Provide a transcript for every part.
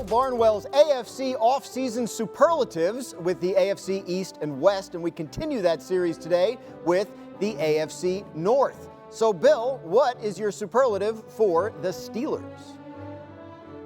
Barnwell's AFC Off-Season Superlatives with the AFC East and West, and we continue that series today with the AFC North. So, Bill, what is your superlative for the Steelers?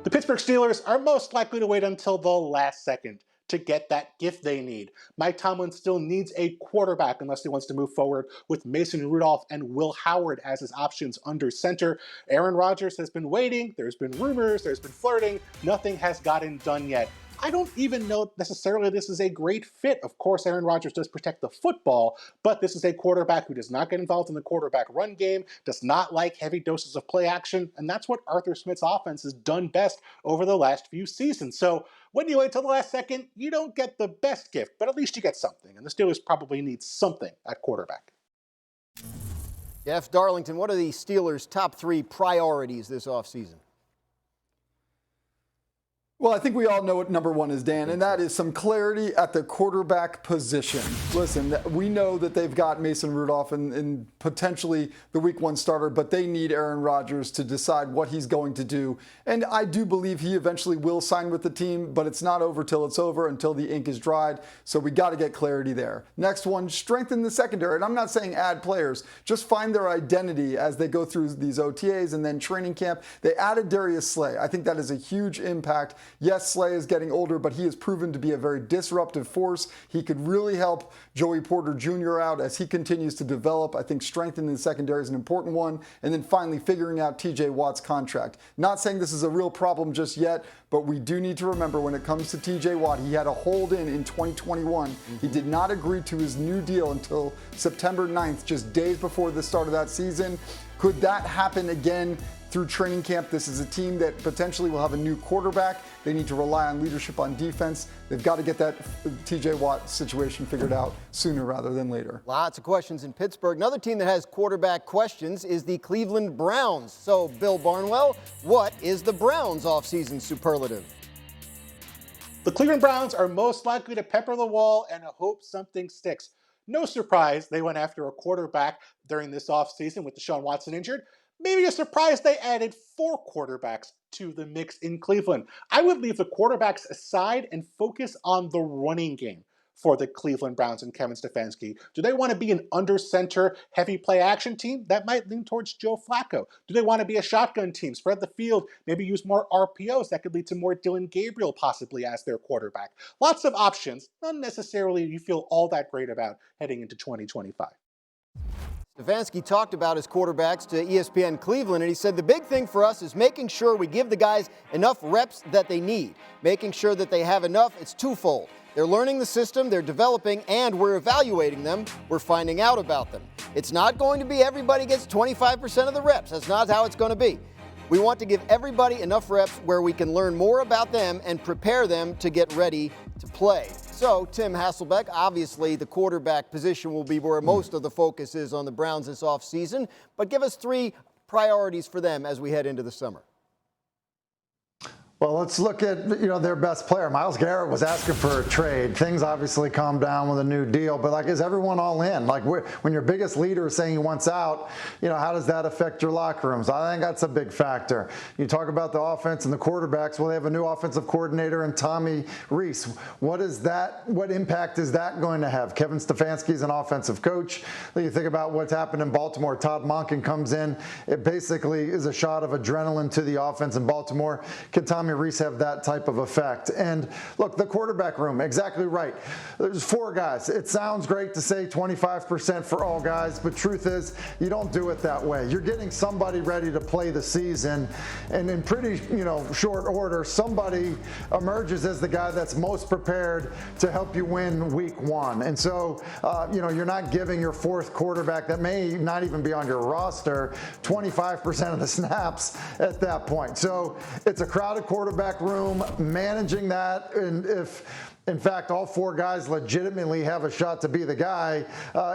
The Pittsburgh Steelers are most likely to wait until the last second to get that gift they need. Mike Tomlin still needs a quarterback unless he wants to move forward with Mason Rudolph and Will Howard as his options under center. Aaron Rodgers has been waiting. There's been rumors. There's been flirting. Nothing has gotten done yet. I don't even know necessarily this is a great fit. Of course, Aaron Rodgers does protect the football, but this is a quarterback who does not get involved in the quarterback run game, does not like heavy doses of play action, and that's what Arthur Smith's offense has done best over the last few seasons. So when you wait till the last second, you don't get the best gift, but at least you get something, and the Steelers probably need something at quarterback. Jeff Darlington, what are the Steelers' top 3 priorities this offseason? Well, I think we all know what number 1 is, Dan, and that is some clarity at the quarterback position. Listen, we know that they've got Mason Rudolph and potentially the Week 1 starter, but they need Aaron Rodgers to decide what he's going to do. And I do believe he eventually will sign with the team, but it's not over till it's over, until the ink is dried. So we got to get clarity there. Next one, strengthen the secondary. And I'm not saying add players, just find their identity as they go through these OTAs and then training camp. They added Darius Slay. I think that is a huge impact. Yes, Slay is getting older, but he has proven to be a very disruptive force. He could really help Joey Porter Jr. out as he continues to develop. I think strengthening the secondary is an important one. And then finally, figuring out TJ Watt's contract. Not saying this is a real problem just yet, but we do need to remember when it comes to TJ Watt, he had a hold in 2021. He did not agree to his new deal until September 9th, just days before the start of that season. Could that happen again through training camp? This is a team that potentially will have a new quarterback. They need to rely on leadership on defense. They've got to get that TJ Watt situation figured out sooner rather than later. Lots of questions in Pittsburgh. Another team that has quarterback questions is the Cleveland Browns. So, Bill Barnwell, what is the Browns' offseason superlative? The Cleveland Browns are most likely to pepper the wall and hope something sticks. No surprise they went after a quarterback during this offseason with Deshaun Watson injured. Maybe a surprise they added 4 quarterbacks to the mix in Cleveland. I would leave the quarterbacks aside and focus on the running game for the Cleveland Browns and Kevin Stefanski. Do they want to be an under-center, heavy play-action team? That might lean towards Joe Flacco. Do they want to be a shotgun team, spread the field, maybe use more RPOs? That could lead to more Dylan Gabriel possibly as their quarterback. Lots of options, not necessarily you feel all that great about heading into 2025. Stefanski talked about his quarterbacks to ESPN Cleveland, and he said the big thing for us is making sure we give the guys enough reps that they need, making sure that they have enough. It's twofold. They're learning the system, they're developing, and we're evaluating them. We're finding out about them. It's not going to be everybody gets 25% of the reps. That's not how it's going to be. We want to give everybody enough reps where we can learn more about them and prepare them to get ready to play. So, Tim Hasselbeck, obviously the quarterback position will be where most of the focus is on the Browns this offseason, but give us 3 priorities for them as we head into the summer. Well, let's look at, their best player. Myles Garrett was asking for a trade. Things obviously calmed down with a new deal, but is everyone all in? When your biggest leader is saying he wants out, how does that affect your locker rooms? I think that's a big factor. You talk about the offense and the quarterbacks. Well, they have a new offensive coordinator in Tommy Rees. What impact is that going to have? Kevin Stefanski is an offensive coach. You think about what's happened in Baltimore. Todd Monken comes in. It basically is a shot of adrenaline to the offense in Baltimore. Can Tommy Rees have that type of effect? And look, the quarterback room, exactly right. There's 4 guys. It sounds great to say 25% for all guys, but truth is you don't do it that way. You're getting somebody ready to play the season, and in pretty short order, somebody emerges as the guy that's most prepared to help you win Week 1. And so you're not giving your 4th quarterback that may not even be on your roster 25% of the snaps at that point. So it's a crowded quarterback room, managing that, and if in fact all 4 guys legitimately have a shot to be the guy,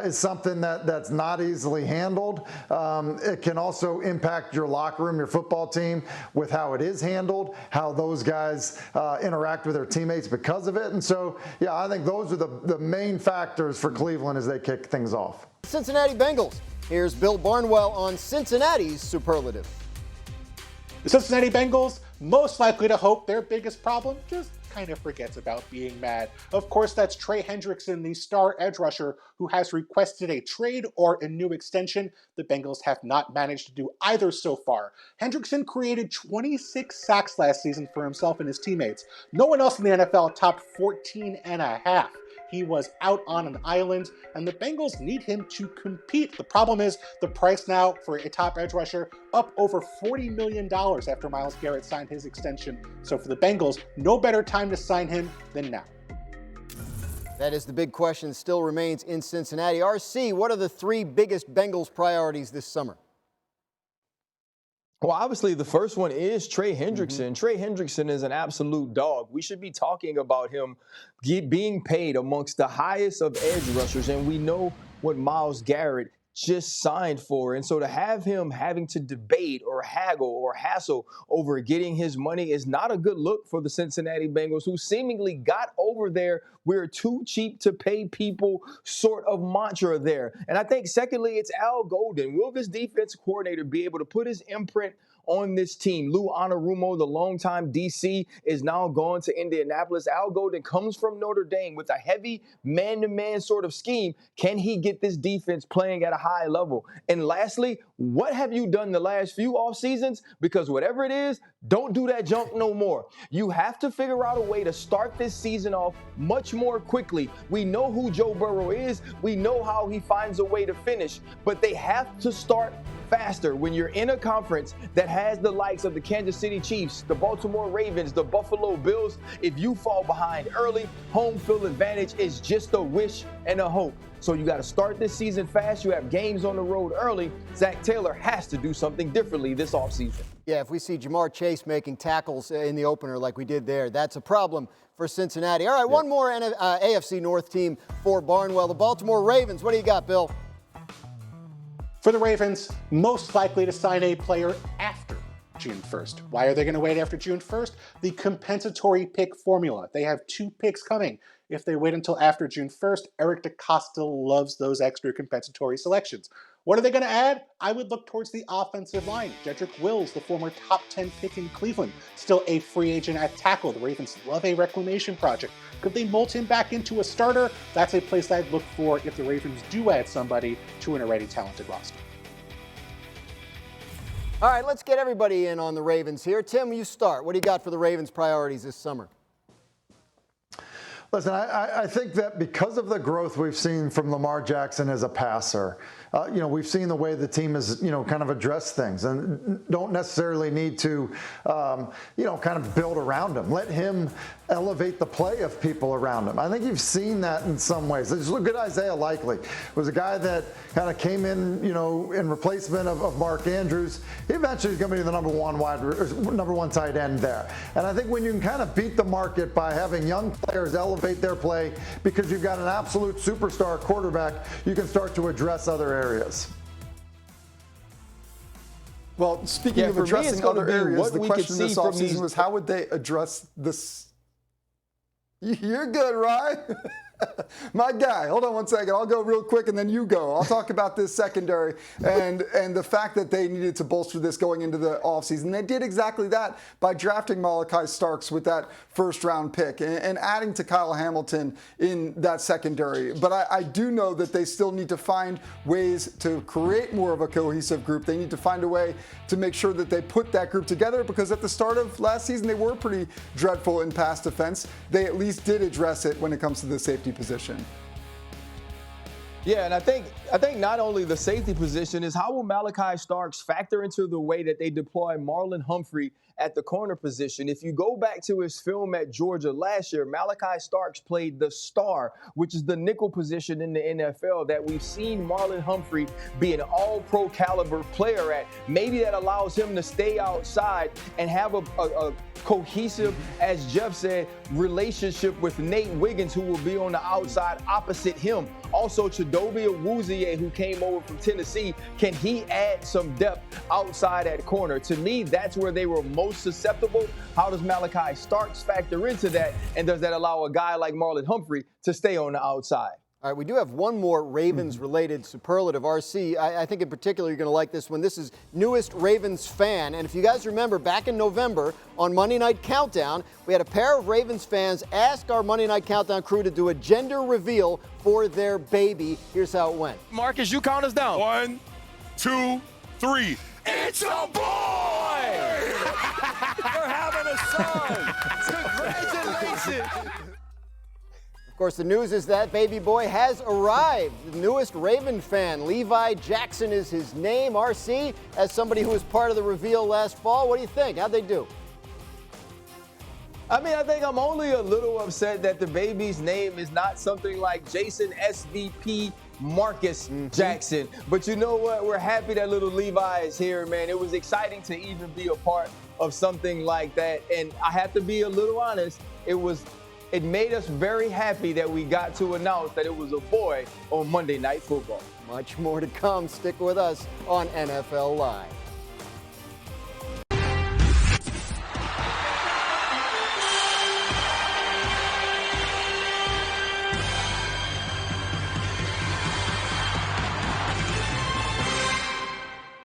is something that's not easily handled. It can also impact your locker room, your football team, with how it is handled, how those guys interact with their teammates because of it. And so, yeah, I think those are the main factors for Cleveland as they kick things off. Cincinnati Bengals. Here's Bill Barnwell on Cincinnati's superlative. The Cincinnati Bengals, most likely to hope their biggest problem just kind of forgets about being mad. Of course, that's Trey Hendrickson, the star edge rusher, who has requested a trade or a new extension. The Bengals have not managed to do either so far. Hendrickson created 26 sacks last season for himself and his teammates. No one else in the NFL topped 14 and a half. He was out on an island, and the Bengals need him to compete. The problem is the price now for a top edge rusher up over $40 million after Myles Garrett signed his extension. So for the Bengals, no better time to sign him than now. That is the big question, still remains in Cincinnati. RC, what are the three biggest Bengals priorities this summer? Well, obviously, the first one is Trey Hendrickson. Trey Hendrickson is an absolute dog. We should be talking about him being paid amongst the highest of edge rushers, and we know what Myles Garrett just signed for. And so to have him having to debate or haggle or hassle over getting his money is not a good look for the Cincinnati Bengals, who seemingly got over their "we're too cheap to pay people" sort of mantra there. And I think secondly, it's Al Golden. Will this defense coordinator be able to put his imprint on this team? Lou Anarumo, the longtime DC, is now gone to Indianapolis. Al Golden comes from Notre Dame with a heavy man-to-man sort of scheme. Can he get this defense playing at a high level? And lastly, what have you done the last few off seasons? Because whatever it is, don't do that junk no more. You have to figure out a way to start this season off much more quickly. We know who Joe Burrow is. We know how he finds a way to finish, but they have to start faster when you're in a conference that has the likes of the Kansas City Chiefs, the Baltimore Ravens, the Buffalo Bills. If you fall behind early, home field advantage is just a wish and a hope. So you got to start this season fast. You have games on the road early. Zach Taylor has to do something differently this offseason. Yeah, if we see Jamar Chase making tackles in the opener like we did there, that's a problem for Cincinnati. All right, one more AFC North team for Barnwell, the Baltimore Ravens. What do you got, Bill? For the Ravens, most likely to sign a player after June 1st. Why are they going to wait after June 1st? The compensatory pick formula. They have 2 picks coming. If they wait until after June 1st, Eric DeCosta loves those extra compensatory selections. What are they going to add? I would look towards the offensive line. Jedrick Wills, the former top 10 pick in Cleveland, still a free agent at tackle. The Ravens love a reclamation project. Could they mold him back into a starter? That's a place I'd look for if the Ravens do add somebody to an already talented roster. All right, let's get everybody in on the Ravens here. Tim, you start. What do you got for the Ravens' priorities this summer? Listen, I think that because of the growth we've seen from Lamar Jackson as a passer, we've seen the way the team has, kind of addressed things and don't necessarily need to, kind of build around him. Let him elevate the play of people around him. I think you've seen that in some ways. Just look at Isaiah Likely. Was a guy that kind of came in, in replacement of Mark Andrews. He eventually is going to be the number one tight end there. And I think when you can kind of beat the market by having young players elevate their play because you've got an absolute superstar quarterback, you can start to address other areas. Well, speaking of addressing other areas, the question this offseason was how would they address this? You're good, Ryan. My guy, hold on one second. I'll go real quick and then you go. I'll talk about this secondary and the fact that they needed to bolster this going into the offseason. They did exactly that by drafting Malachi Starks with that first-round pick and adding to Kyle Hamilton in that secondary. But I do know that they still need to find ways to create more of a cohesive group. They need to find a way to make sure that they put that group together because at the start of last season, they were pretty dreadful in pass defense. They at least did address it when it comes to the safety position. Yeah, and I think not only the safety position is how will Malachi Starks factor into the way that they deploy Marlon Humphrey at the corner position. If you go back to his film at Georgia last year, Malachi Starks played the star, which is the nickel position in the NFL that we've seen Marlon Humphrey be an all-pro caliber player at. Maybe that allows him to stay outside and have a cohesive, as Jeff said, relationship with Nate Wiggins, who will be on the outside opposite him. Also, Chidobe Awuzie, who came over from Tennessee, can he add some depth outside at corner? To me, that's where they were most susceptible. How does Malachi Starks factor into that? And does that allow a guy like Marlon Humphrey to stay on the outside? All right, we do have one more Ravens-related superlative, RC. I think in particular you're going to like this one. This is newest Ravens fan. And if you guys remember, back in November on Monday Night Countdown, we had a pair of Ravens fans ask our Monday Night Countdown crew to do a gender reveal for their baby. Here's how it went. Marcus, you count us down. 1, 2, 3. It's a boy! We're having a son. Congratulations. Of course, the news is that baby boy has arrived. The newest Raven fan, Levi Jackson is his name. RC, as somebody who was part of the reveal last fall, what do you think? How'd they do? I mean, I think I'm only a little upset that the baby's name is not something like Jason SVP Marcus Jackson. But you know what? We're happy that little Levi is here, man. It was exciting to even be a part of something like that. And I have to be a little honest, it made us very happy that we got to announce that it was a boy on Monday Night Football. Much more to come. Stick with us on NFL Live.